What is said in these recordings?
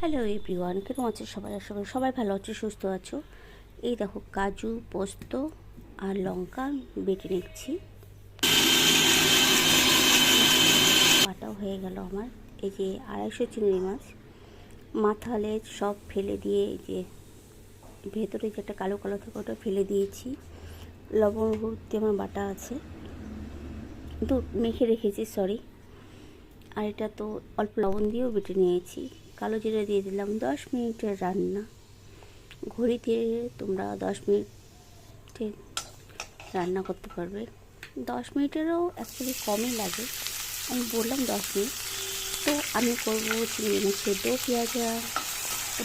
Hello everyone, কেমন আছো সবাই? আশা করি সবাই ভালো আছো, সুস্থ আছো। এই দেখো কাজু, পোস্ত আর লঙ্কা বেটে নিচ্ছি। বাটাও হয়ে গেল আমার। এই যে 250 চিংড়ি মাছ, মাথা লেজ সব ফেলে দিয়ে, এই যে ভেতরে যে একটা কালো কালো থাকে ওটা ফেলে দিয়েছি। লবণ হলুদ দিয়ে আমার বাটা আছে, কিন্তু মেখে রেখেছি, সরি। আর এটা তো অল্প লবণ দিয়েও বেটে নিয়েছি। কালো জিরে দিয়ে দিলাম। 10 মিনিটের রান্না। ঘড়িতে তোমরা 10 মিনিটে রান্না করতে পারবে। 10 মিনিটেরও অ্যাকচুয়ালি কমই লাগে, আমি বললাম 10 মিনিট। তো আমি করবো চিংড়ি মাছের দো পেঁয়াজা।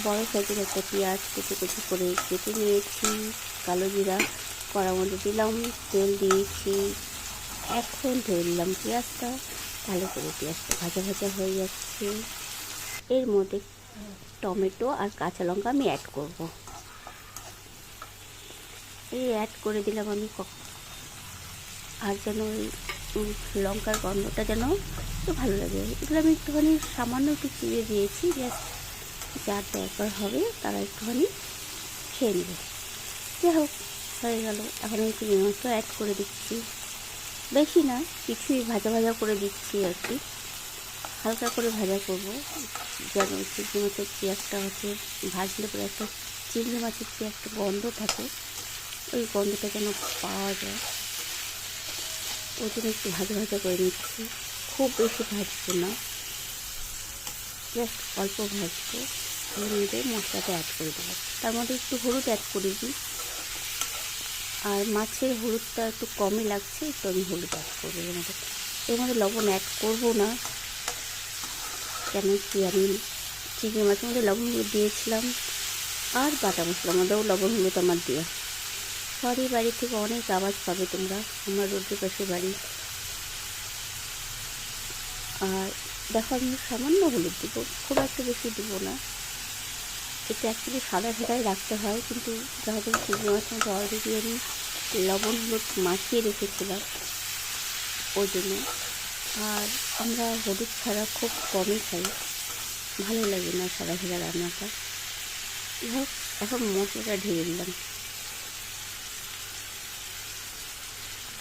বড়ো সাইজের একটা পেঁয়াজ কুচি কুচি করে কেটে নিয়েছি। কালো জিরা কড়ার মধ্যে দিলাম, তেল দিয়েছি। এখন ধরে দিলাম পেঁয়াজটা, ভালো করে পেঁয়াজটা ভাজা ভাজা হয়ে যাচ্ছে। এর মধ্যে টমেটো আর কাঁচা লঙ্কা আমি অ্যাড করব। এই অ্যাড করে দিলাম আমি। আর যেন ওই লঙ্কার গন্ধটা যেন একটু ভালো লাগে, এগুলো আমি একটুখানি সামান্য একটু চিড়ে দিয়েছি, জাস্ট যার দরকার হবে তারা একটুখানি খেয়ে নেবে। যাই হোক, হয়ে গেল। এখন আমি চিংড়ি মাছটা অ্যাড করে দিচ্ছি, বেশি না, কিছুই ভাজা ভাজা করে দিচ্ছি আর কি, হালকা করে ভাজা করব, যেন চিংড়ি মাছের পেঁয়াজটা হচ্ছে ভাজলে পরে একটা চিংড়ি মাছের যে একটা গন্ধ থাকে, ওই গন্ধটা যেন পাওয়া যায়। ওই জন্য একটু ভাজা ভাজা করে নিচ্ছি, খুব বেশি ভাজবো না, জাস্ট অল্প ভাজবো। এর মধ্যে মশলাটা অ্যাড করে দেবো, তার মধ্যে একটু হলুদ অ্যাড করে দিই। আর মাছের হলুদটা একটু কমই লাগছে, একটু আমি হলুদ অ্যাড করবো এর মধ্যে। এর মধ্যে লবণ অ্যাড করবো না, কেন কি আমি চিংড়ি মাছের মধ্যে লবণ হলুদ দিয়েছিলাম, আর বাটা মশলার মধ্যেও লবণ হলুদ আমার দেওয়া। সরি, বাড়ি থেকে অনেক আওয়াজ পাবে তোমরা, আমার রোডের পাশে বাড়ি। আর দেখো আমি সামান্য হলুদ দেবো, খুব একটা বেশি দেবো না। এটা অ্যাকচুয়ালি সাদা সাদাই রাখতে হয়, কিন্তু যাদের চিংড়ি মাছের মধ্যে অলরেডি আমি লবণ হলুদ মাখিয়ে রেখেছিলাম, ওই জন্য। আর আমরা হলুদ ছাড়া খুব কমই খাই, ভালো লাগে না সাদা সাদা রান্নাটা। যাই হোক, এখন মশলাটা ঢেলে দিলাম।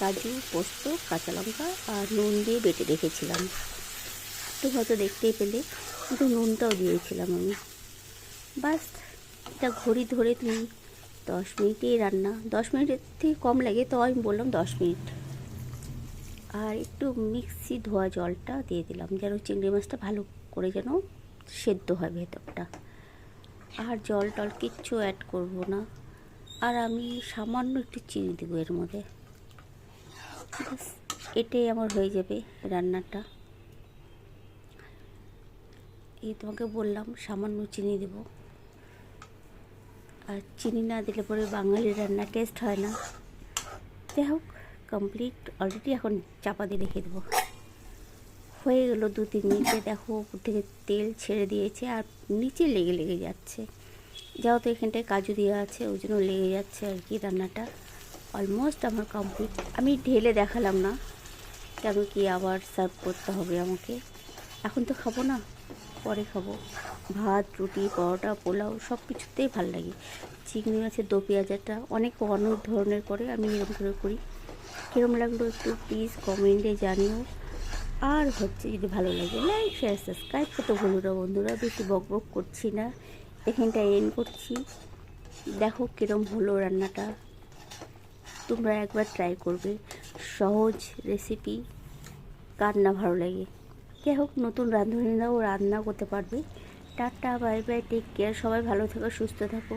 কাজু, পোস্ত, কাঁচা লঙ্কা আর নুন দিয়ে বেটে রেখেছিলাম, একটু হয়তো দেখতেই পেলে, একটু নুনটাও দিয়েছিলাম আমি। বাস, এটা ঘড়ি ধরে তুমি 10 মিনিটেই রান্না, 10 মিনিটের থেকে কম লাগে, তো আমি বললাম 10 মিনিট। আর একটু মিক্সি ধোয়া জলটা দিয়ে দিলাম, যেন চিংড়ি মাছটা ভালো করে যেন সেদ্ধ হয় ভেতরটা। আর জল টল কিচ্ছু অ্যাড করব না। আর আমি সামান্য একটু চিনি দেবো এর মধ্যে, ব্যাস এটাই আমার হয়ে যাবে রান্নাটা। এই তোমাকে বললাম সামান্য চিনি দেব, আর চিনি না দিলে পরে বাঙালির রান্না টেস্ট হয় না। যাই হোক, কমপ্লিট অলরেডি। এখন চাপা দিয়ে রেখে দেবো। হয়ে গেলো 2-3 মিনিটে। দেখো উপর থেকে তেল ছেড়ে দিয়েছে, আর নিচে লেগে লেগে যাচ্ছে, যেহেতু এখানটায় কাজু দেওয়া আছে ওই জন্য লেগে যাচ্ছে আর কি। রান্নাটা অলমোস্ট আমার কমপ্লিট। আমি ঢেলে দেখালাম না, কেন কি আবার সার্ভ করতে হবে আমাকে। এখন তো খাবো না, পরে খাবো। ভাত, রুটি, পরোটা, পোলাও সব কিছুতেই ভালো লাগে। চিংড়ি মাছের দো পেঁয়াজাটা অনেকে অনেক ধরনের করে, আমি এরকম করে করি। কীরকম লাগলো একটু প্লিজ কমেন্টে জানিও। আর হচ্ছে যদি ভালো লাগে লাইক শেয়ার সাবস্ক্রাইব করতে ভুলো না বন্ধুরা। বেশি বক বক করছি না, এখানটা এন্ড করছি। দেখো কীরকম হলো রান্নাটা, তোমরা একবার ট্রাই করবে, সহজ রেসিপি, কার না ভালো লাগে। যাই হোক, নতুন রাঁধুনিরাও রান্না করতে পারবে। Tata, bye bye, take care, সবাই ভালো থাকো, সুস্থ থাকো।